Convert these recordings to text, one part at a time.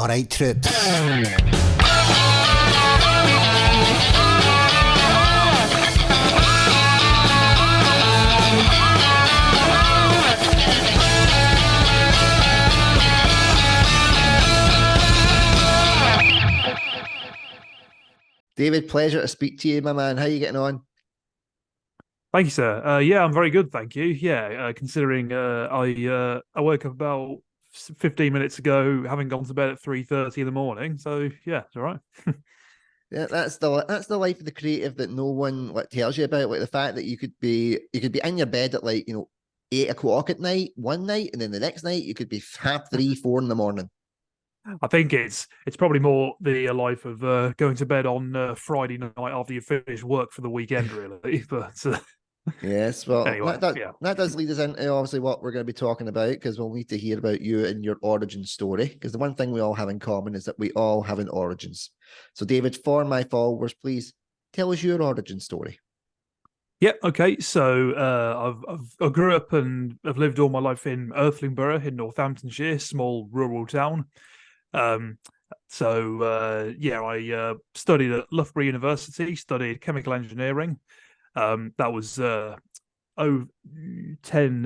All right, troops. David, pleasure to speak to you, my man. How are you getting on? Thank you, sir. Yeah, I'm very good, thank you. Yeah, considering I woke up about 15 minutes ago, having gone to bed at 3:30 in the morning. So yeah, it's all right. Yeah, that's the life of the creative that no one tells you about. Like the fact that you could be in your bed at 8 o'clock at night one night, and then the next night you could be half three, 4 in the morning. I think it's probably more the life of going to bed on Friday night after you finish work for the weekend, really. But Yes, well, anyway, yeah. that does lead us into obviously what we're going to be talking about, because we'll need to hear about you and your origin story. Because the one thing we all have in common is that we all have an origins. So, David, for my followers, please tell us your origin story. Yeah, okay. So I grew up and I've lived all my life in Earthlingborough in Northamptonshire, small rural town. Um, yeah, I studied at Loughborough University, studied chemical engineering. That was over 10,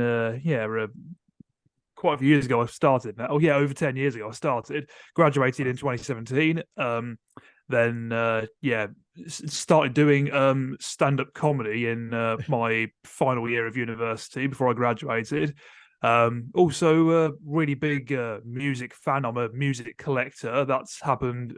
quite a few years ago I started now. Oh yeah, over 10 years ago I started, graduated in 2017. Then started doing stand-up comedy in my final year of university before I graduated. Also a really big music fan. I'm a music collector. That's happened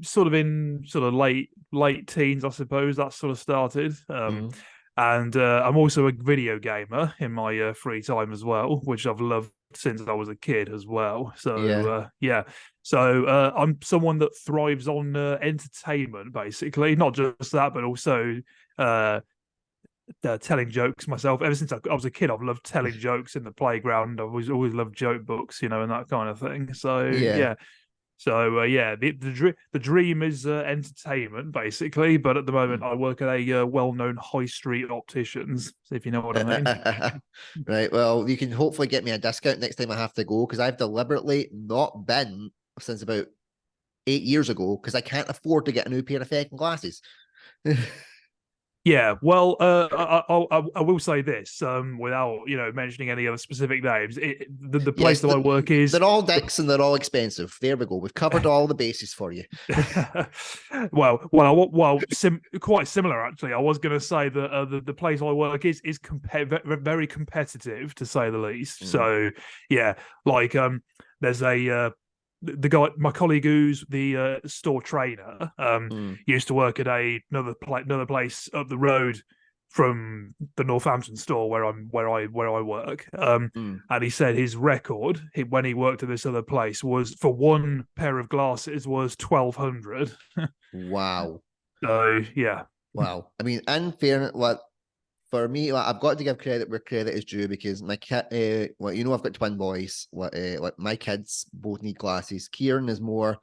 sort of late teens, I suppose. That sort of started. Mhm. And I'm also a video gamer in my free time as well, which I've loved since I was a kid as well. So Yeah. yeah, so I'm someone that thrives on entertainment, basically. Not just that, but also uh, telling jokes myself. Ever since I was a kid, I've loved telling jokes in the playground. I've always loved joke books, and that kind of thing. So Yeah. yeah, so yeah, the dream is entertainment, basically. But at the moment, I work at a well-known high street opticians, if you know what I mean. Right. Well, you can hopefully get me a discount next time I have to go, because I've deliberately not been since about 8 years ago because I can't afford to get a new pair of fucking glasses. Yeah, well, I will say this, without mentioning any other specific names. The place Yes, that I work is they're all dicks and they're all expensive. There we go. We've covered all the bases for you. quite similar actually. I was going to say that the place I work is very competitive, to say the least. Mm. So yeah, like there's a the guy, my colleague who's the store trainer, Mm. used to work at another place up the road from the Northampton store where I work. Mm. And he said his record when he worked at this other place was for one pair of glasses was 1,200. Wow. So yeah. Wow. I mean, in fairness, for me, I've got to give credit where credit is due, because my kid, I've got twin boys. My kids both need glasses. Kieran is more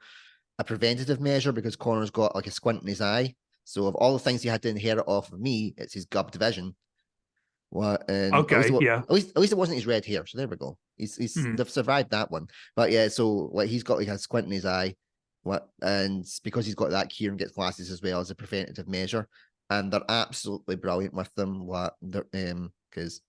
a preventative measure because Connor's got like a squint in his eye. So of all the things he had to inherit off of me, it's his gubbed vision. And Okay. Yeah. at least it wasn't his red hair. So there we go. Hmm. They've survived that one. But yeah, so like he's got like a squint in his eye. And because he's got that, Kieran gets glasses as well as a preventative measure, and they're absolutely brilliant with them. Because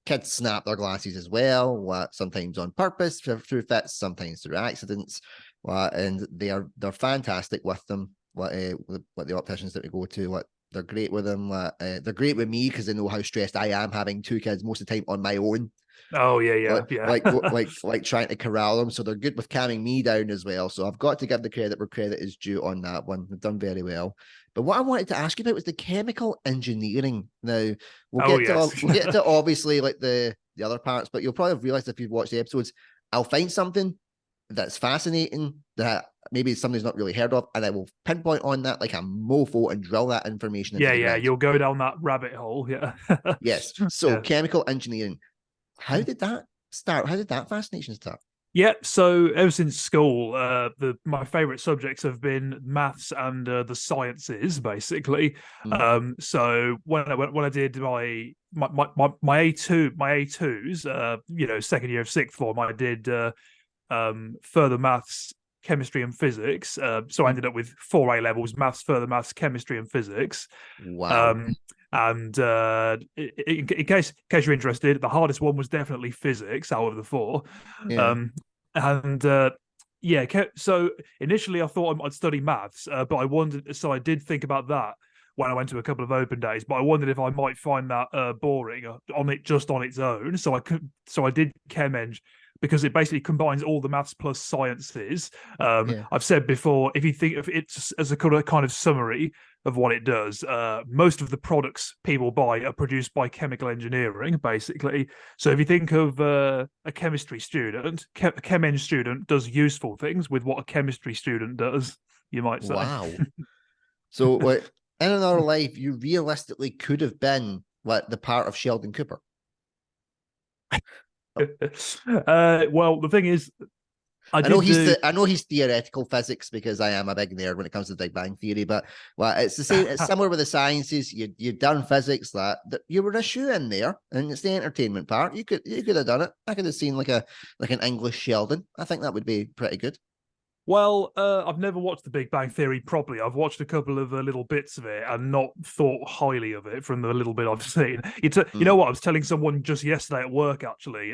kids snap their glasses as well. Sometimes on purpose through fits, sometimes through accidents. And they're fantastic with them. The opticians that we go to, they're great with them. They're great with me because they know how stressed I am having two kids most of the time on my own. Oh yeah, yeah, Like yeah. like like trying to corral them, so they're good with calming me down as well. So I've got to give the credit where credit is due on that one. They've done very well. But what I wanted to ask you about was the chemical engineering. Now Oh yes. we'll get to obviously like the other parts, but you'll probably have realized if you've watched the episodes, I'll find something that's fascinating that maybe somebody's not really heard of, and I will pinpoint on that like a mofo and drill that information into Yeah, the yeah. ground. You'll go down that rabbit hole. Yeah. Yes. So Yeah. chemical engineering. How did that start? How did that fascination start? Yeah, so ever since school, my favorite subjects have been maths and the sciences, basically. Mm. So when I did my A2s, second year of sixth form, I did further maths, chemistry, and physics. So I ended up with 4 A levels: maths, further maths, chemistry, and physics. Wow. And in case you're interested, the hardest one was definitely physics out of the 4. Yeah. Um, and yeah, so initially I thought I'd study maths, but I wondered. So I did think about that when I went to a couple of open days, but I wondered if I might find that boring on it just on its own. So I did Chem Eng because it basically combines all the maths plus sciences. Yeah. I've said before, if you think of it as a kind of summary of what it does, most of the products people buy are produced by chemical engineering, basically. So if you think of a chemistry student, a Chem Eng student does useful things with what a chemistry student does, you might say. Wow. So, what in another life, you realistically could have been what the part of Sheldon Cooper. Well, the thing is, I I know did do. I know he's theoretical physics because I am a big nerd when it comes to Big Bang Theory, but well, it's the same. It's similar with the sciences. You've done physics that you were a shoe in there, and it's the entertainment part. You could have done it. I could have seen like an English Sheldon. I think that would be pretty good. Well, I've never watched The Big Bang Theory properly. I've watched a couple of little bits of it and not thought highly of it from the little bit I've seen. You know Mm. what? I was telling someone just yesterday at work, actually.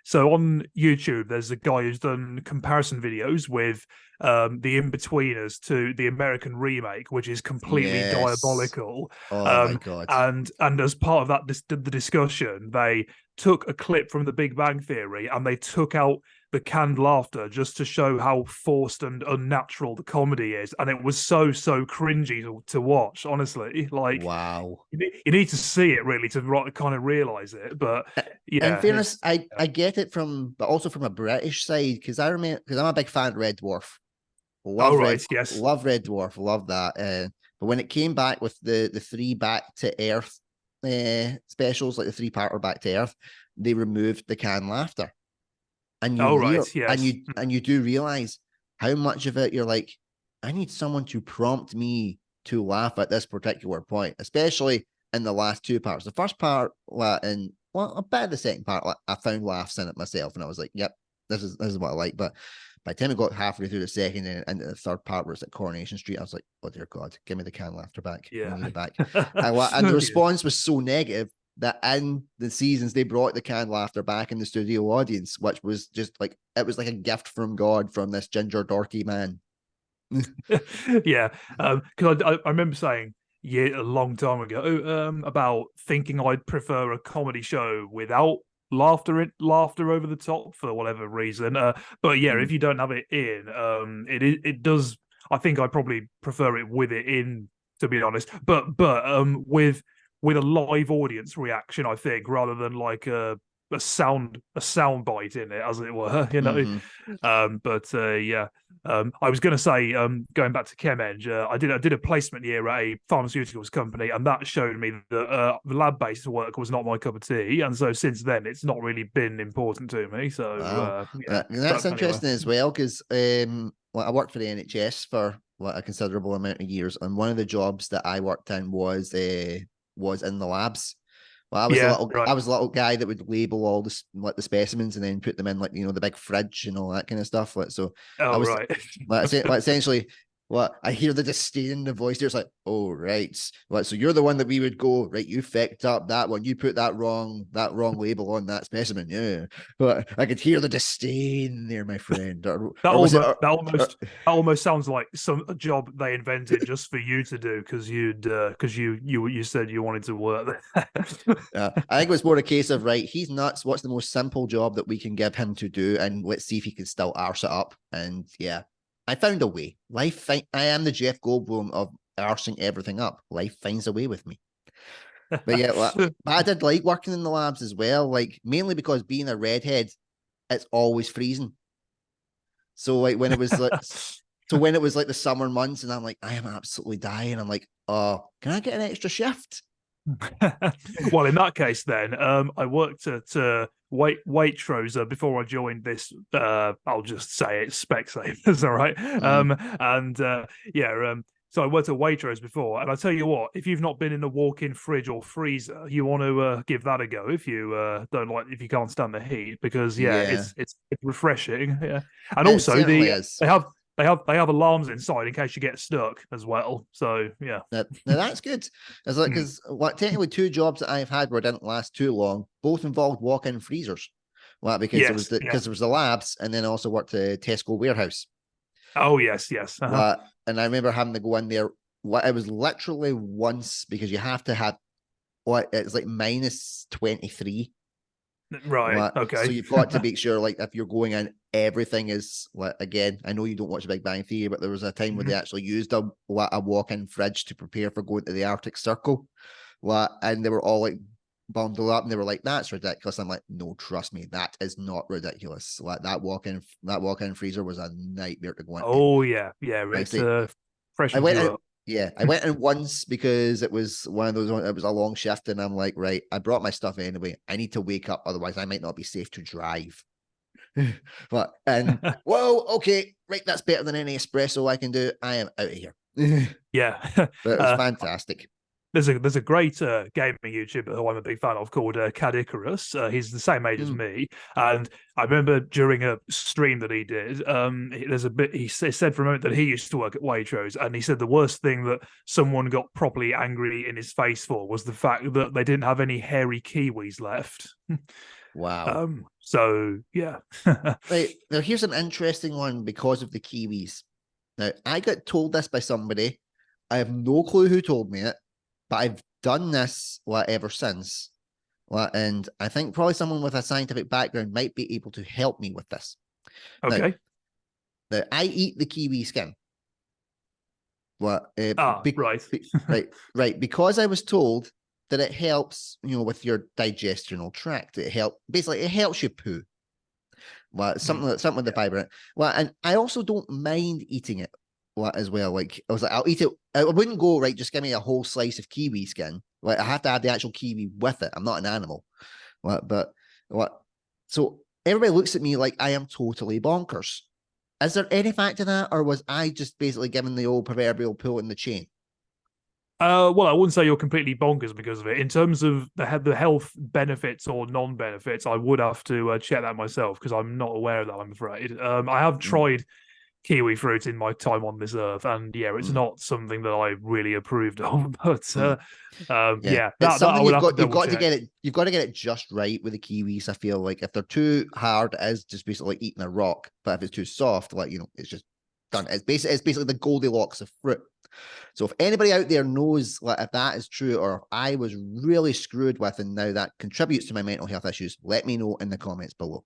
So on YouTube, there's a guy who's done comparison videos with the In-Betweeners to the American remake, which is completely Yes. diabolical. Oh my Um, god. and as part of that, the discussion, they took a clip from The Big Bang Theory and they took out the canned laughter just to show how forced and unnatural the comedy is, and it was so cringy to watch. Honestly, like Wow. you need to see it really to kind of realize it. But In yeah, fairness, it's I get it but also from a British side because I remember because I'm a big fan of Red Dwarf. oh Love right, yes, Red Dwarf, love that. But when it came back with the 3 Back to Earth specials, like the 3-parter Back to Earth, they removed the canned laughter, and oh right, yes, you do realize how much of it you're like, I need someone to prompt me to laugh at this particular point, especially in the last 2 parts. The first part, and well, a bit of the second part, I found laughs in it myself, and I was like, yep, this is what I like. But by the time I got halfway through the second and into the third part, where it's at Coronation Street, I was like, oh dear God, give me the canned laughter back. I yeah. need it back. And the response was so negative that in the seasons they brought the canned laughter back in the studio audience, which was just like it was like a gift from God from this ginger dorky man. Yeah, because I remember saying a long time ago about thinking I'd prefer a comedy show without laughter over the top for whatever reason. But yeah, if Mm. you don't have it in, it does. I think I probably prefer it with it in, to be honest. But with a live audience reaction, I think, rather than like a sound bite in it, as it were, you know. Mm-hmm. But yeah, I was going to say, going back to ChemEng, I did a placement year at a pharmaceuticals company, and that showed me that the lab-based work was not my cup of tea, and so since then, it's not really been important to me. So Wow, yeah, that's but anyway, interesting as well because well, I worked for the NHS for a considerable amount of years, and one of the jobs that I worked in was in the labs. Well, yeah, right, I was a little guy that would label all the specimens and then put them in the big fridge and all that kind of stuff. So I oh was right. essentially I hear the disdain in the voice there. It's like, oh right. So you're the one that we would go, right, you fecked up that one. You put that wrong label on that specimen. Yeah. But I could hear the disdain there, my friend. That Or was it that almost sounds like a job they invented just for you to do because you said you wanted to work there. I think it was more a case of right, he's nuts. What's the most simple job that we can give him to do, and let's see if he can still arse it up. And yeah, I found a way. I am the Jeff Goldblum of arsing everything up. Life finds a way with me. But yeah, but I did like working in the labs as well. Like mainly because being a redhead, it's always freezing. So like when it was like the summer months, and I'm like, I am absolutely dying. I'm like, oh, can I get an extra shift? Well, in that case, then I worked at Waitrose before I joined this. I'll just say it, Specsavers, all right. Mm. And yeah, So I worked at Waitrose before, and I tell you what, if you've not been in a walk-in fridge or freezer, you want to give that a go if you if you can't stand the heat, because yeah, Yeah, it's refreshing. Yeah, and it also certainly is. they have alarms inside in case you get stuck as well. So yeah. Now that's good. It's like Mm. because what technically two jobs that I've had where didn't last too long, both involved walk-in freezers. Well, because there was Yes, the yeah. because there was the labs, and then I also worked at Tesco warehouse. Oh yes, yes. Uh-huh. What and I remember having to go in there. What it was literally once because you have to have what it's like -23. Right. What so Okay. you've got to make sure like if you're going in, everything is like again. I know you don't watch Big Bang Theory, but there was a time where they Mhm. actually used a walk-in fridge to prepare for going to the Arctic Circle. What and they were all like bundled up and they were like, that's ridiculous. I'm like, no, trust me, that is not ridiculous. Like that walk-in freezer was a nightmare to go into. Oh yeah, yeah. I It say I freshens went you in, up. yeah, I went in once because it was one of those, it was a long shift, and I'm like, right, I brought my stuff anyway. I need to wake up, otherwise I might not be safe to drive. But and whoa, okay, right, that's better than any espresso I can do. I am out of here. Yeah. But it was fantastic. There's a great gaming YouTuber who I'm a big fan of called Cad Icarus. He's the same age as Mm, me, and I remember during a stream that he did, there's a bit he said for a moment that he used to work at Waitrose, and he said the worst thing that someone got properly angry in his face for was the fact that they didn't have any hairy kiwis left. wow. So yeah. Right now, here's an interesting one because of the Kiwis. Now, I got told this by somebody. I have no clue who told me it, but I've done this ever since. And I think probably someone with a scientific background might be able to help me with this. Now, Okay. I eat the kiwi skin. What? Right. Right. Because I was told that it helps, with your digestional tract. Basically, it helps you poo. Well, Mm, something with the yeah. fiber in it. Well, and I also don't mind eating it as well. Like I was like, I'll eat it. I wouldn't go right. Just give me a whole slice of kiwi skin. Like I have to have the actual kiwi with it. I'm not an animal. But what? So everybody looks at me like I am totally bonkers. Is there any fact to that, or was I just basically given the old proverbial pull in the chain? Well, I wouldn't say you're completely bonkers because of it. In terms of the health benefits or non-benefits, I would have to check that myself because I'm not aware of that, I'm afraid. I have Mm, tried kiwi fruit in my time on this earth, and yeah, it's mm, not something that I really approved of. But mm. Yeah, yeah, it's that I something would you've have to got you've double got to check. get it you've got to get it just right with the kiwis. I feel like if they're too hard, it is just basically like eating a rock. But if it's too soft, it's just done. It's basically the Goldilocks of fruit. So if anybody out there knows like if that is true or if I was really screwed with and now that contributes to my mental health issues, let me know in the comments below.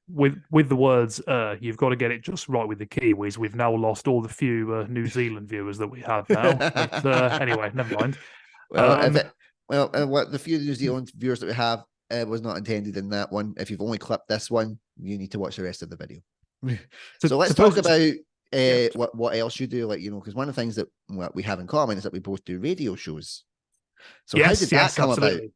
With the words, you've got to get it just right with the Kiwis. We've now lost all the few New Zealand viewers that we have now. But anyway, never mind. Well, if Um, it well, what the few New Zealand viewers that we have was not intended in that one. If you've only clipped this one, you need to watch the rest of the video. so, So let's talk suppose, about yeah. what else you do, because one of the things that what we have in common is that we both do radio shows. So how did Yes, that yes, come about? absolutely.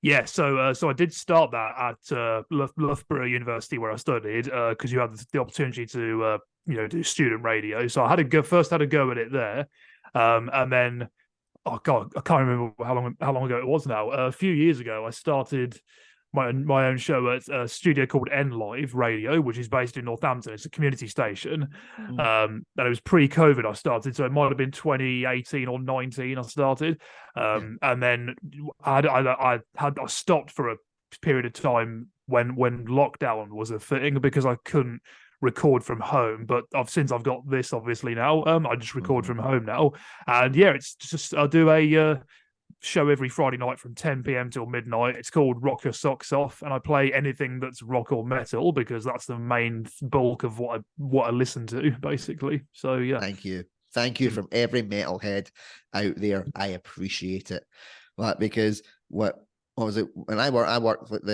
Yeah, so I did start that at Loughborough University where I studied because you had the opportunity to do student radio. So I had first had a go at it there, and then oh god, I can't remember how long ago it was now. A few years ago, I started my own show at a studio called N Live Radio, which is based in Northampton. It's a community station. Mm, And it was pre-COVID I started, so it might have been 2018 or 19 I started. yeah. And then I stopped for a period of time when lockdown was a thing because I couldn't record from home. But since I've got this obviously now, I just record Mhm. from home now. And yeah, it's just I do a show every Friday night from 10 p.m. till midnight. It's called Rock Your Socks Off, and I play anything that's rock or metal because that's the main bulk of what I listen to, basically. So yeah. Thank you Mm. from every metalhead out there. I appreciate it, because what was it when I worked with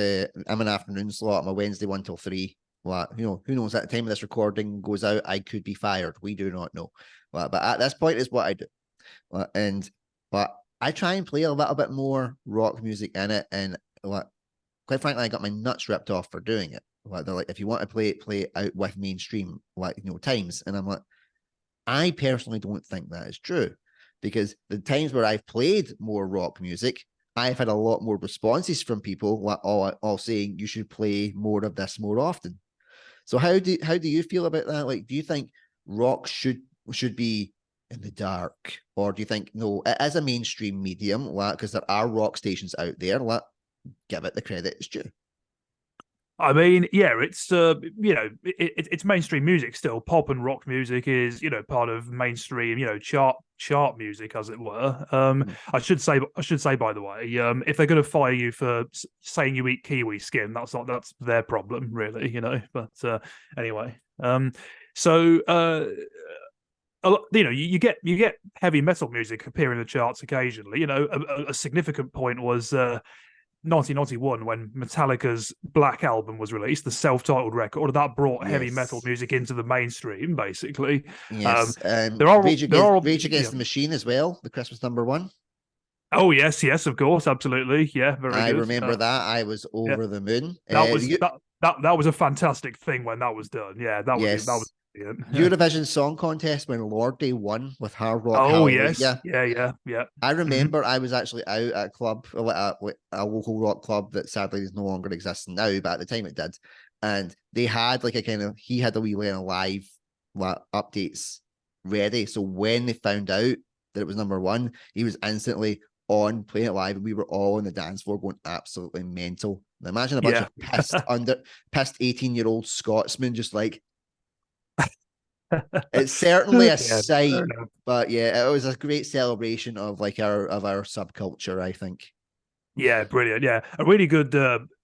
I'm an afternoon slot. I'm a Wednesday 1 till 3. Who knows at the time of this recording goes out, I could be fired. We do not know. But at this point is what I do. And but I try and play a little bit more rock music in it, and quite frankly, I got my nuts ripped off for doing it. They're like, if you want to play it out with mainstream, times, and I'm like, I personally don't think that is true, because the times where I've played more rock music, I've had a lot more responses from people like all saying you should play more of this more often. So how do you feel about that? Like, do you think rock should be in the dark, or do you think no, it is a mainstream medium? Because there are rock stations out there. Give it the credit it's due. I mean, yeah, it's it's mainstream music still. Pop and rock music is part of mainstream chart music, as it were. Mhm. I should say by the way, if they're going to fire you for saying you eat kiwi skin, that's their problem, really. But anyway, so you get heavy metal music appear in the charts occasionally. A significant point was 1991 when Metallica's Black Album was released, the self-titled record that brought heavy metal Yes. music into the mainstream. Basically, um, Yes. there are Rage there Against are Rage Against the Machine as well, the Christmas number one. oh yes, of course, absolutely, yeah, very I good. remember that. I was Yeah, over the moon. that was that was a fantastic thing when that was done. Yeah, that was Yes. brilliant. Yeah. Eurovision Song Contest when Lord Day won with Hard Rock Oh yes, Hallelujah. yeah. I Hmm. remember I was actually out at a club, a local rock club that sadly is no longer existing now, but at the time it did. And they had like a kind of, he had a wee kind of live updates ready. So when they found out that it was number one, he was instantly on playing it live, and we were all on the dance floor going absolutely mental. Now imagine a bunch Yeah. of pissed 18-year-old Scotsmen just like, it's certainly a Yeah, fair sight, enough. but yeah, it was a great celebration of like our subculture, I think. Yeah, brilliant. Yeah, a really good,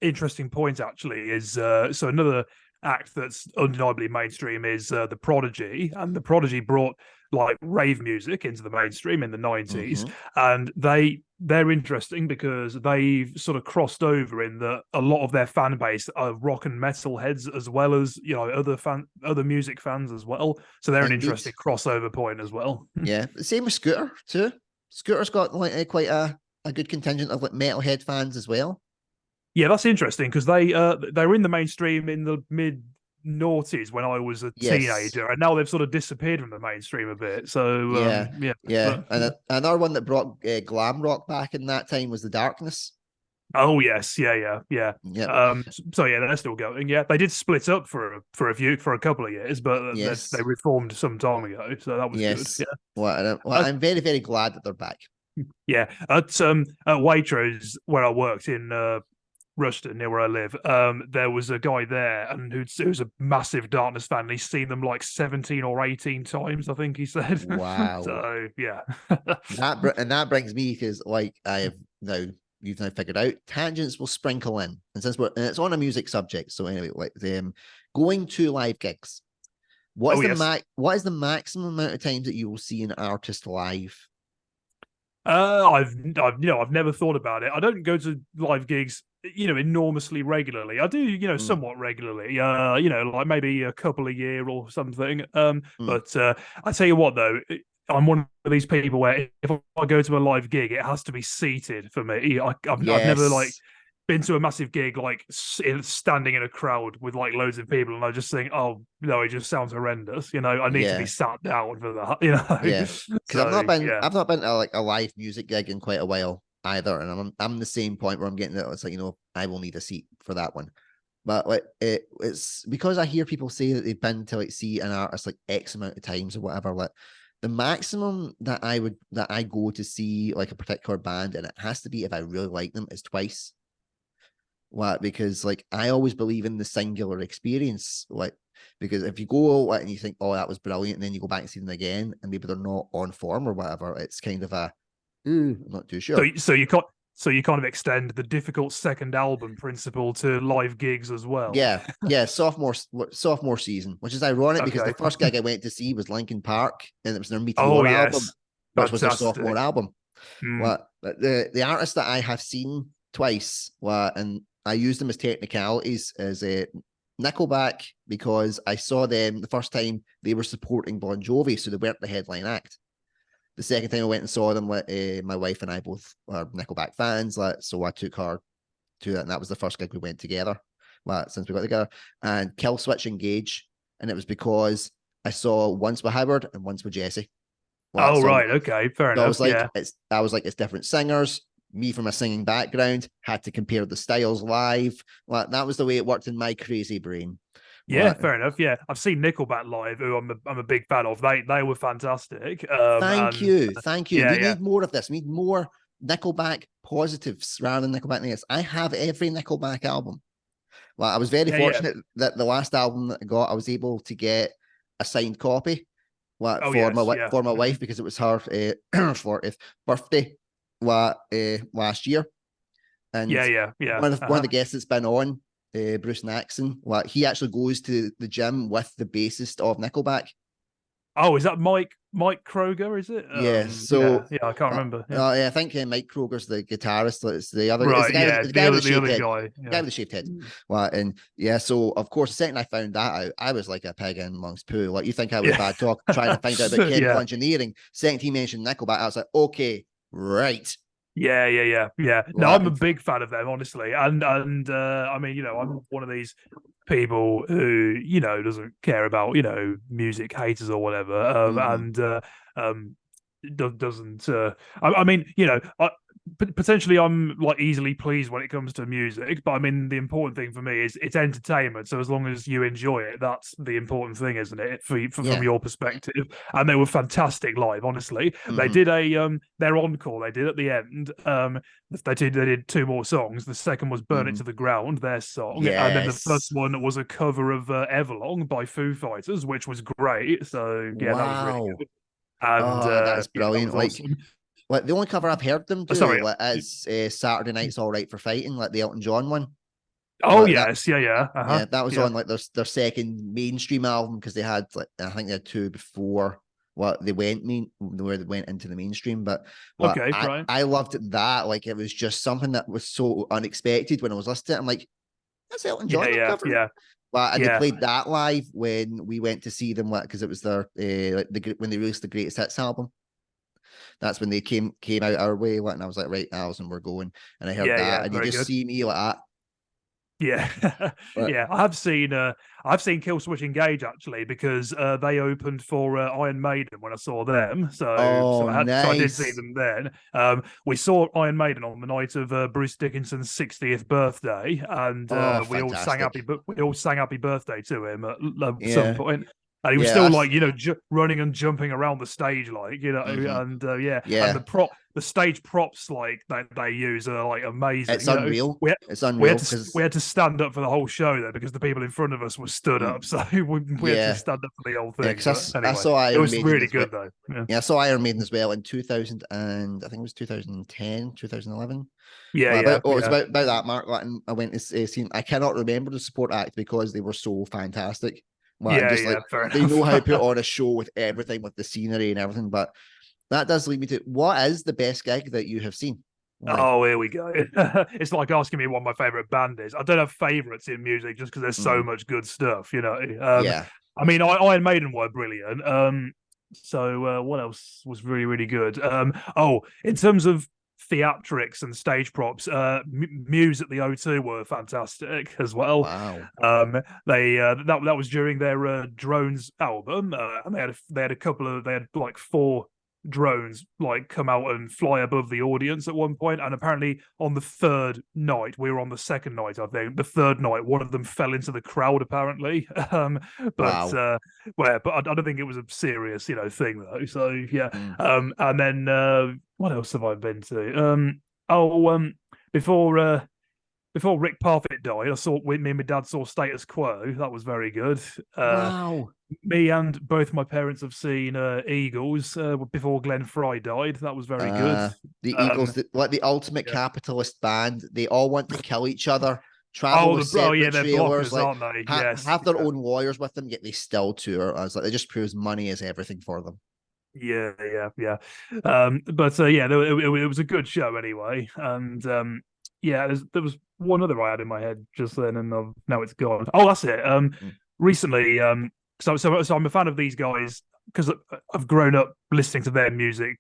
interesting point actually is so another act that's undeniably mainstream is the Prodigy, and the Prodigy brought like rave music into the mainstream in the 90s, Mm-hmm. and they're interesting because they've sort of crossed over in that a lot of their fan base are rock and metal heads as well as other music fans as well. So they're an Indeed. interesting crossover point as well. Yeah. Same with Scooter too. Scooter's got like quite a good contingent of like metalhead fans as well. Yeah, that's interesting because they were in the mainstream in the mid noughties when I was a Yes. teenager, and now they've sort of disappeared from the mainstream a bit. So Yeah. yeah, Yeah. but And another one that brought glam rock back in that time was the Darkness. oh yes, yeah. Yep. So yeah, they're still going. Yeah, they did split up for a couple of years, but they Yes. reformed some time ago, so that was good. Yes. Yeah. Well, Uh, I'm very, very glad that they're back. yeah, at Waitrose where I worked in Rushton, near where I live, there was a guy there, and who's a massive Darkness fan. And he's seen them like 17 or 18 times, I think he said. Wow. So yeah, That brings me, because like I have now, you've now figured out, tangents will sprinkle in, and since it's on a music subject, so anyway, like going to live gigs. oh yes. What is the maximum amount of times that you will see an artist live? I've never thought about it. I don't go to live gigs, enormously regularly. I do, Mm, somewhat regularly. Like maybe a couple a year or something. mm. But I tell you what, though, I'm one of these people where if I go to a live gig, it has to be seated for me. I've never like Yes. been to a massive gig like standing in a crowd with like loads of people, and I just think, oh no, it just sounds horrendous. I need to be Yeah. sat down for that. You Yeah. know, Because I've so not been yeah. I've not been to like a live music gig in quite a while either, and I'm the same point where I'm getting that it's like, I will need a seat for that one. But like it's because I hear people say that they've been to like see an artist like X amount of times or whatever. Like the maximum that I go to see like a particular band, and it has to be if I really like them, is twice. Like, because like I always believe in the singular experience. Like, because if you go like, and you think, oh, that was brilliant, and then you go back and see them again, and maybe they're not on form or whatever, it's kind of I'm not too So sure. you kind of extend the difficult second album principle to live gigs as well. Yeah, yeah, sophomore season, which is ironic because the Okay. first gig I went to see was Linkin Park, and it was their Oh Meteor album, yes, which was their sophomore fantastic. album. Mm. Well, the artists that I have seen twice, and I use them as technicalities, is Nickelback, because I saw them the first time they were supporting Bon Jovi, so they weren't the headline act. The second time I went and saw them, my wife and I both are Nickelback fans, so I took her to that, and that was the first gig we went together, since we got together. And Kill Switch Engage, and it was because I saw once with Howard and once with Jesse. Like, Oh, so, right. Okay. Fair so I was enough. like, Yeah. it's different singers. Me from a singing background had to compare the styles live. Like that was the way it worked in my crazy brain. Yeah, Like, fair enough. Yeah, I've seen Nickelback live, who I'm a big fan of. They were fantastic. thank And you, thank you. yeah, We yeah, need more of this. We need more Nickelback positives rather than Nickelback negatives. I have every Nickelback album. Well, I was very yeah, yeah. fortunate that the last album that I got, I was able to get a signed copy Oh yes, yeah. for my wife because it was her 40th birthday last year. And Yeah, yeah, yeah. one of the guests that's been on, Bruce Naxon, like he actually goes to the gym with the bassist of Nickelback. Oh, is that Mike Kroger? Is it? Yeah, Yeah, so yeah. I can't remember. Yeah. yeah, I think Mike Kroger's the guitarist. It's the other. It's Right. Yeah. the guy with the The shaved other head. guy. Guy Yeah. with the shaved head. Well, and yeah, so of course, the second I found that out, I was like a pig in amongst poo. Like you think I was Yeah. bad talk trying to find out about chemical Yeah. engineering. Second he mentioned Nickelback, I was like, okay, right. Yeah, yeah, yeah, yeah. No, I'm a Like, big fan of them, honestly, and I mean, I'm one of these people who doesn't care about music haters or whatever, mm-hmm, and doesn't. I mean, potentially I'm like easily pleased when it comes to music, but I mean, the important thing for me is it's entertainment. So as long as you enjoy it, that's the important thing, isn't it? From yeah, your perspective, and they were fantastic live. Honestly, they mm-hmm, did their encore. They did at the end. They did two more songs. The second was "Burn It mm-hmm. to the Ground," their song, and then the first Yes. one was a cover of "Everlong" by Foo Fighters, which was great. So yeah, that was really Wow. good, and Oh, that is yeah, that brilliant. was awesome. Like the only cover I've heard them do Sorry. like, is Saturday Night's All Right for Fighting, like the Elton John one. Oh Like that, yes, yeah, yeah, yeah, that was yeah. on like their second mainstream album because they had like I think they had two before what they went where they went into the mainstream. But what Okay, right. I loved that, like it was just something that was so unexpected when I was listening. I'm like, that's Elton Yeah, John I'm yeah, covering. yeah, Well, and they yeah. played that live when we went to see them because it was their like when they released the Greatest Hits album. That's when they came out our way, and I was like, right, Alison, we're going. And I heard Yeah, that, yeah, and you very just good. see me like that. Yeah, But, yeah. I've seen Kill Switch Engage actually because they opened for Iron Maiden when I saw them. oh, So I did see nice. them then. We saw Iron Maiden on the night of Bruce Dickinson's 60th birthday, and Oh, we all sang Happy Birthday to him at some yeah, point. And he was yeah, still that's like, running and jumping around the stage, like, mm-hmm. and yeah, and Yeah, the stage props like that they use are like amazing. it's unreal. It's We had unreal to because stand up for the whole show though because the people in front of us were stood mm, up, so we had to yeah, stand up for the whole yeah. thing. But Because I anyway, saw it Iron was Maiden really as well. good though. Yeah, Yeah, I saw Iron Maiden as well in 2000 and I think it was 2010, 2011. yeah, Well, yeah, it was yeah, about that mark. And I went to see. I cannot remember the support act because they were so fantastic. Well, and yeah, just like yeah. Fair they know enough. how to put on a show with everything, with the scenery and everything. But that does lead me to what is the best gig that you have seen live? Oh, here we go. It's like asking me what my favorite band is. I don't have favorites in music just because there's so Mm, much good stuff. yeah. I mean, Iron Maiden were brilliant. So what else was really really good? Oh, in terms of theatrics and stage props, Muse at the O2 were fantastic as well. Wow. They that was during their Drones album, and they had a couple of they had like four drones like come out and fly above the audience at one point, and apparently on the third night, we were on the second night, I think the third night, one of them fell into the crowd apparently. But Wow. but I don't think it was a serious thing though, so yeah. Mm. And then what else have I been to? Oh before before Rick Parfitt died, me and my dad saw Status Quo. That was very good. Wow. Me and both my parents have seen Eagles before Glenn Fry died. That was very good. Uh, the Eagles, Um, like the ultimate yeah. capitalist band, they all want to kill each other, travel with Yeah, separate they're trailers, blockers, like aren't they? Yes. have their Yeah. own lawyers with them, yet they still tour. I was like, it just proves money is everything for them. Yeah, yeah, yeah. But yeah, it was a good show anyway. And yeah, there was one other I had in my head just then, and now it's gone. Oh, that's it. Mm. Recently, so I'm a fan of these guys because I've grown up listening to their music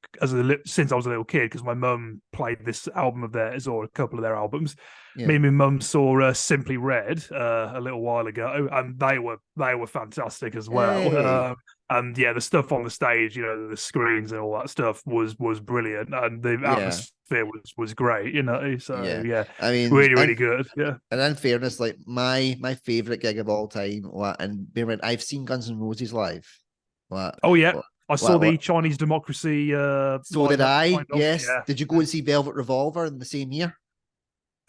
since I was a little kid because my mum played this album of theirs or a couple of their albums. Yeah. Me and my mum saw Simply Red a little while ago, and they were fantastic as well. Hey. And yeah, the stuff on the stage, the screens and all that stuff was brilliant, and the Yeah, atmosphere was great. So yeah. yeah, I mean, really really good. Yeah. and in fairness, like my favorite gig of all time, and bear in mind, I've seen Guns N' Roses live. What, Oh yeah, what, I saw what, the Chinese Democracy so did lineup I. kind of. Yes. Yeah. Did you go and see Velvet Revolver in the same year?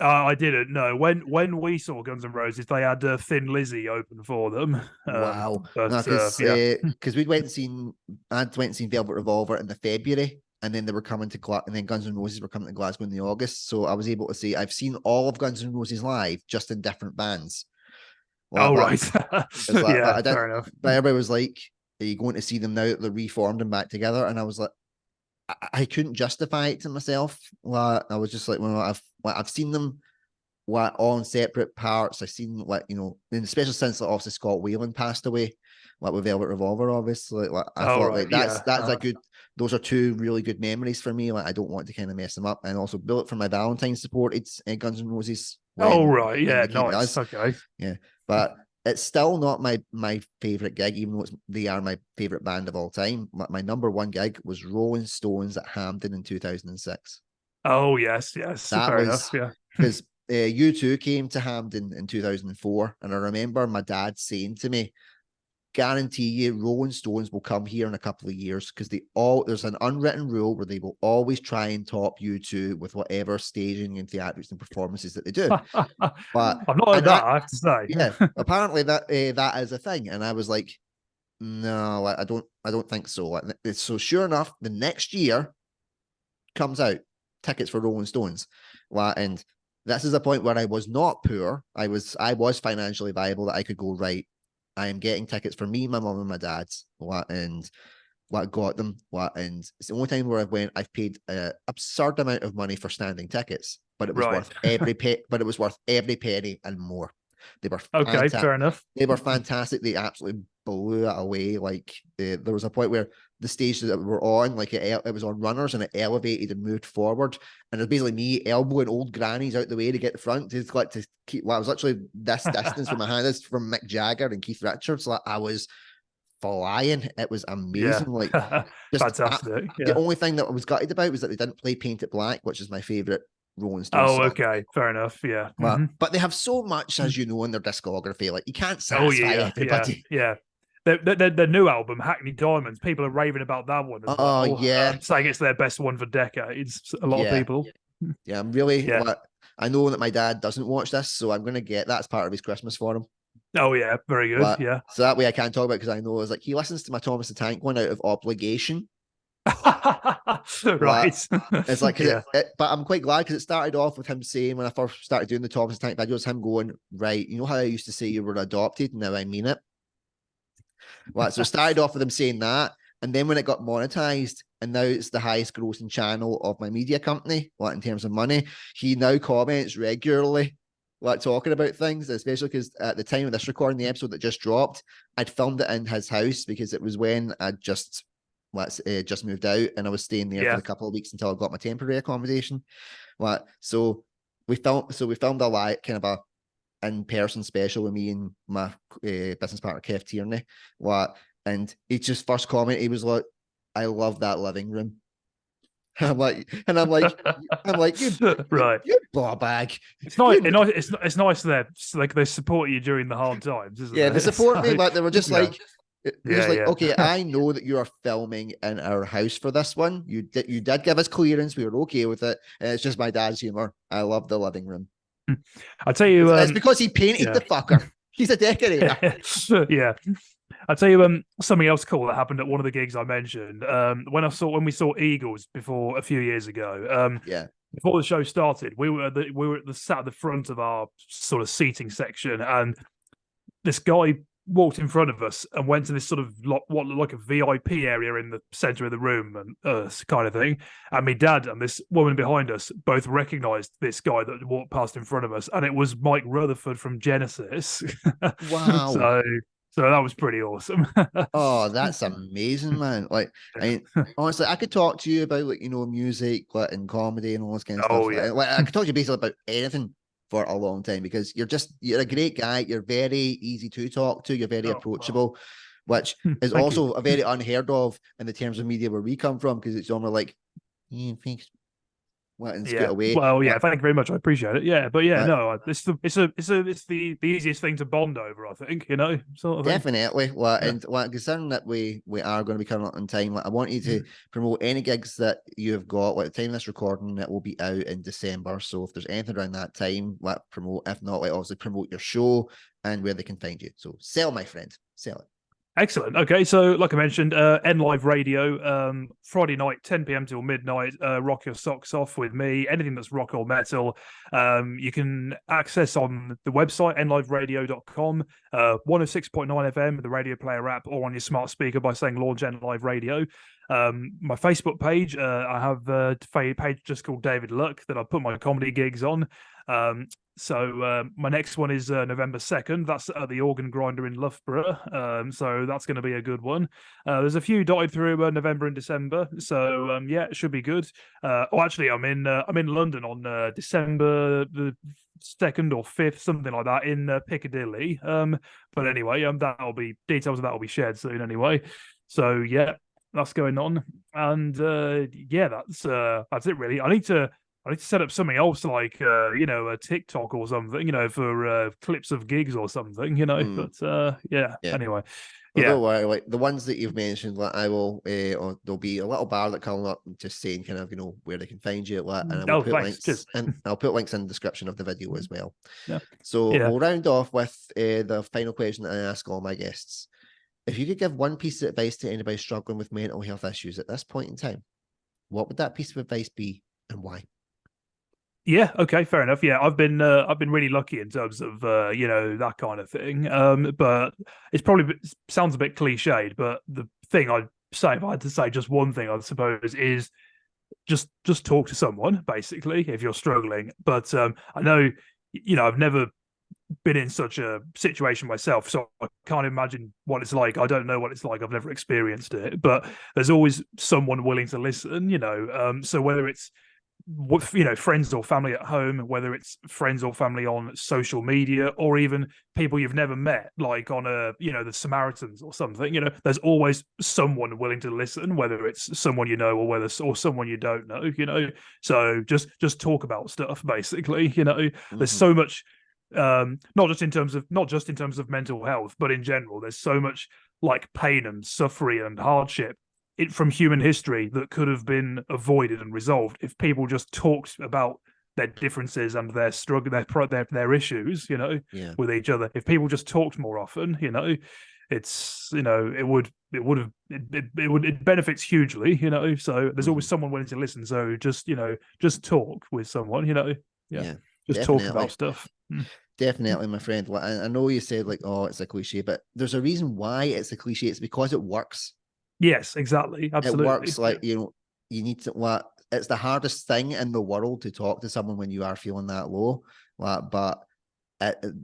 I didn't know when we saw Guns N' Roses, they had Thin Lizzy open for them. Wow. No, But because yeah. we went and seen I went and seen Velvet Revolver in the February, and then they were coming to and then Guns N' Roses were coming to Glasgow in the August. So I was able to say I've seen all of Guns N' Roses live, just in different bands. Oh Like, right. it's like, but Yeah, I didn't. fair enough. But everybody was like, "Are you going to see them now that they're reformed and back together?" And I was like, I couldn't justify it to myself. Like, I was just like, well, I've seen them what on separate parts. I've seen like, and especially since like obviously Scott Wayland passed away, like with Velvet Revolver, obviously. Like I Oh thought right. like that's Yeah. that's a good those are two really good memories for me. Like I don't want to kind of mess them up. And also Bullet for My Valentine supported Guns N' Roses Oh when right. when Yeah. they came to Nice. us. Okay. Yeah. But it's still not my favorite gig, even though they are my favorite band of all time. My number one gig was Rolling Stones at Hampden in 2006. Oh yes. Yes. That Fair enough. was Yeah. because U2 came to Hampden in 2004, and I remember my dad saying to me, "Guarantee you, Rolling Stones will come here in a couple of years because there's an unwritten rule where they will always try and top U2 with whatever staging and theatrics and performances that they do." But I've not heard and that, that I have to say. yeah, apparently that is a thing, and I was like, no, I don't think so. Like, so sure enough, the next year comes out, tickets for Rolling Stones. And this is a point where I was not poor. I was financially viable that I could go, right. I am getting tickets for me, my mom, and my dad's. And what got them. And it's the only time where I've paid an absurd amount of money for standing tickets, but it was Right. worth every but it was worth every penny and more. They were Okay. fantastic. Fair enough. They were fantastic. They absolutely blew it away. Like there was a point where the stage that we were on, like it was on runners and it elevated and moved forward, and it was basically me elbowing old grannies out the way to get the front to keep. Well, I was literally this distance from my hand. This from Mick Jagger and Keith Richards. Like I was flying. It was Yeah. amazing. Like just Fantastic. the Yeah. only thing that I was gutted about was that they didn't play Paint It Black, which is my favorite Rolling Stones Oh, song. okay. Fair enough. Yeah. But they have so much, as you know, in their discography. Like you can't Oh satisfy yeah. Yeah. everybody. Yeah. The new album, Hackney Diamonds, people are raving about that one as Oh well, yeah, saying it's their best one for decades. A lot of yeah, people. yeah. I'm really Yeah. like I know that my dad doesn't watch this, so I'm gonna get that's part of his Christmas for him. Oh yeah. Very good. But Yeah. so that way I can't talk about because I know it's like he listens to my Thomas the Tank one out of obligation. What Right. it's like, Yeah. but I'm quite glad because it started off with him saying when I first started doing the Thomas the Tank videos, him going, right, you know how I used to say you were adopted? Now I mean it. Well, so it started off with him saying that. And then when it got monetized, and now it's the highest grossing channel of my media company, in terms of money, he now comments regularly, talking about things, especially because at the time of this recording, the episode that just dropped, I'd filmed it in his house because it was when I just moved out and I was staying there for Yeah. a couple of weeks until I got my temporary accommodation. So we filmed a kind of a in-person special with me and my business partner Kev Tierney. And he just first comment, he was like, "I love that living room." I'm like, Right. you ball bag. It's nice. You It's nice that like they support you during the hard times, isn't Yeah, they it? support me, So, but they were just yeah. like, it was Yeah. like, Yeah. okay, I know that you are filming in our house for this one. You did give us clearance. We were okay with it. And it's just my dad's humor. I love the living room. I tell It's, you. it's because he painted Yeah. the fucker. He's a decorator. Yeah. I'll tell you something else cool that happened at one of the gigs I mentioned. When we saw Eagles before a few years ago. Yeah. Before the show started, we were sat at the front of our sort of seating section, and this guy walked in front of us and went to this sort of what looked like a VIP area in the center of the room and kind of thing. And my dad and this woman behind us both recognized this guy that walked past in front of us, and it was Mike Rutherford from Genesis. Wow. so so that was pretty awesome. Oh, that's amazing, man. Like, honestly, I could talk to you about music, and comedy and all this kind of stuff. Oh yeah. I could talk to you basically about anything for a long time because you're a great guy. You're very easy to talk to. You're very Oh, approachable. which is Thank you. also a very unheard of in the terms of media where we come from, because it's normally like, thanks, and scoot Yeah. away. Well, yeah. What, Thank you very much. I appreciate it. Yeah. But yeah, what, no, it's the easiest thing to bond over. I think, sort of thing. Definitely. Well, Yeah. and well, considering that we are going to be coming up on time, like, I want you to promote any gigs that you have got. Like, the time of this recording, it will be out in December. So if there's anything around that time, like, promote. If not, like, obviously promote your show and where they can find you. So sell, my friend, sell it. Excellent. Okay, so like I mentioned, N Live Radio, Friday night, 10 p.m. till midnight. Rock your socks off with me. Anything that's rock or metal, you can access on the website nliveradio.com, 106.9 FM, the radio player app, or on your smart speaker by saying launch N Live Radio. My Facebook page, I have a page just called David Luck that I put my comedy gigs on. So my next one is November 2nd. That's at the Organ Grinder in Loughborough. So that's going to be a good one. There's a few dotted through November and December. So yeah, it should be good. Actually, I'm in London on December the 2nd or 5th, something like that, in Piccadilly. But anyway, details of that will be shared soon anyway. So yeah, that's going on. And yeah, that's it really. I need to set up something else like a TikTok or something, for clips of gigs or something, But yeah. Anyway, well, yeah. don't worry. Like, the ones that you've mentioned, like, I will, or there'll be a little bar that comes up just saying kind of, where they can find you, like, and I will put Thanks. links, Cheers. and I'll put links in the description of the video as well. Yeah. So Yeah. we'll round off with the final question that I ask all my guests. If you could give one piece of advice to anybody struggling with mental health issues at this point in time, what would that piece of advice be, and why? Yeah, okay, fair enough. Yeah, I've been really lucky in terms of that kind of thing. But it's probably sounds a bit cliched, but the thing I'd say, if I had to say just one thing, I suppose, is just talk to someone, basically, if you're struggling. But I know, I've never been in such a situation myself, so I can't imagine what it's like. I don't know what it's like. I've never experienced it, but there's always someone willing to listen. So whether it's friends or family at home, whether it's friends or family on social media, or even people you've never met, like on the Samaritans or something, there's always someone willing to listen, whether it's someone or someone you don't know. So just talk about stuff, basically. There's so much, not just in terms of mental health, but in general, there's so much like pain and suffering and hardship from human history that could have been avoided and resolved if people just talked about their differences and their struggle, their issues, with each other. If people just talked more often, it benefits hugely, So there's always someone willing to listen. So just talk with someone, Yeah, just definitely. talk about stuff. Definitely, my friend. I know you said, like, oh, it's a cliche, but there's a reason why it's a cliche. It's because it works. Yes, exactly. Absolutely. It works. Like, you need to, what, it's the hardest thing in the world to talk to someone when you are feeling that low. But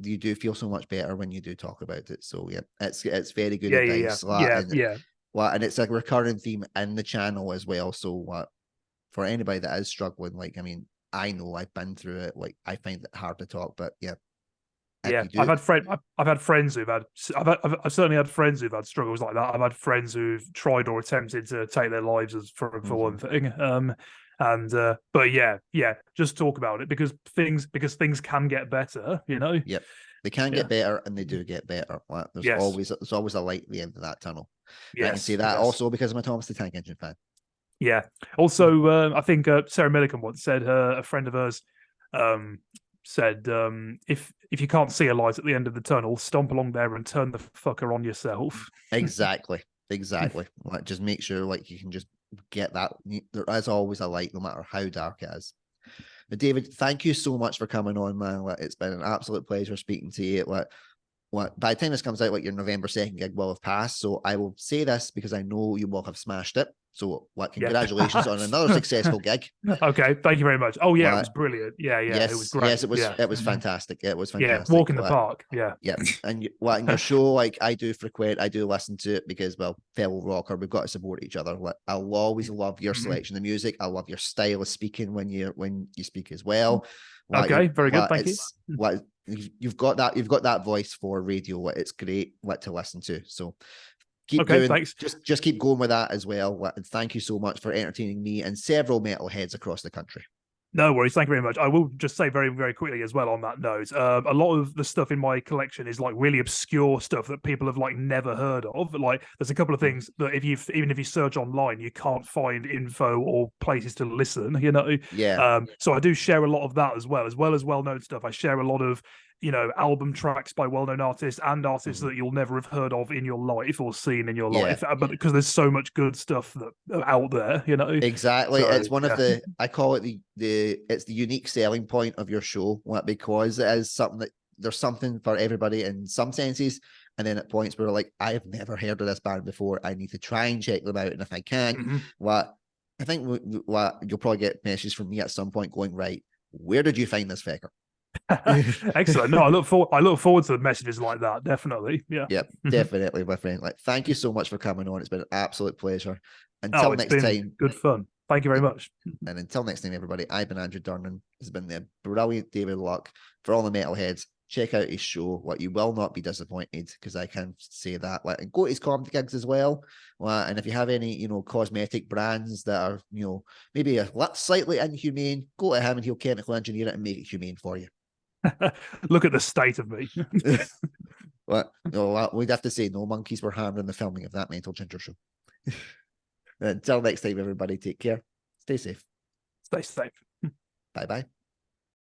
you do feel so much better when you do talk about it. So yeah, it's very good advice. And it's a recurring theme in the channel as well. So for anybody that is struggling, like, I mean, I know I've been through it. Like, I find it hard to talk, but yeah. Yeah, I've had friends who've had. I've certainly had friends who've had struggles like that. I've had friends who've tried or attempted to take their lives for one thing. But yeah, just talk about it because things can get better. Yep, they can get better, and they do get better. Like, there's always a light at the end of that tunnel. Yes, I can see that also because I'm a Thomas the Tank Engine fan. Yeah. Also, I think Sarah Millican once said a friend of hers said, if you can't see a light at the end of the tunnel, stomp along there and turn the fucker on yourself. Exactly. Like, just make sure, like, you can just get that. There is always a light, no matter how dark it is. But David, thank you so much for coming on, man. Like, it's been an absolute pleasure speaking to you. Like, by the time this comes out, like, your November 2nd gig will have passed. So I will say this because I know you will have smashed it. So, like, congratulations on another successful gig. Okay, thank you very much. Oh yeah, it was brilliant. Yeah, yes, it was great. Yes, it was fantastic. It was fantastic. Yeah, walk in the park. Yeah. And in your show, like, I do listen to it because, well, fellow rocker, we've got to support each other. Like, I'll always love your selection of music. I love your style of speaking when you speak as well. Like, okay, very good. Thank you. Like, you've got that voice for radio. It's great to listen to. So keep Okay, doing, thanks. just keep going with that as well. And thank you so much for entertaining me and several metalheads across the country. No worries. Thank you very much. I will just say very, very quickly as well on that note. A lot of the stuff in my collection is like really obscure stuff that people have like never heard of. Like, there's a couple of things that even if you search online, you can't find info or places to listen. You know. Yeah. So I do share a lot of that as well as well-known stuff. I share a lot of album tracks by well-known artists and artists that you'll never have heard of in your life or seen in your life, but because there's so much good stuff that out there, Exactly. So, It's one of the, I call it it's the unique selling point of your show, because it is something that there's something for everybody in some senses. And then at points where like, I have never heard of this band before, I need to try and check them out. And if I can't, what I think what you'll probably get messages from me at some point going, right, where did you find this fecker? Excellent. No, I look forward to messages like that. Definitely. Yeah. Yep, definitely, my friend. Like, thank you so much for coming on. It's been an absolute pleasure. Oh, Until it's next been time. good fun. Thank you very much. And until next time, everybody, I've been Andrew Durnan. It's been the brilliant David Luck. For all the metalheads, check out his show. What, you will not be disappointed, because I can say that. Like, and go to his comedy gigs as well. And if you have any, cosmetic brands that are, maybe a slightly inhumane, go to him and he'll chemical engineer it and make it humane for you. Look at the state of me. We'd have to say no monkeys were harmed in the filming of that Mental Ginger show. Until next time, everybody, take care. Stay safe. Stay safe. Bye-bye.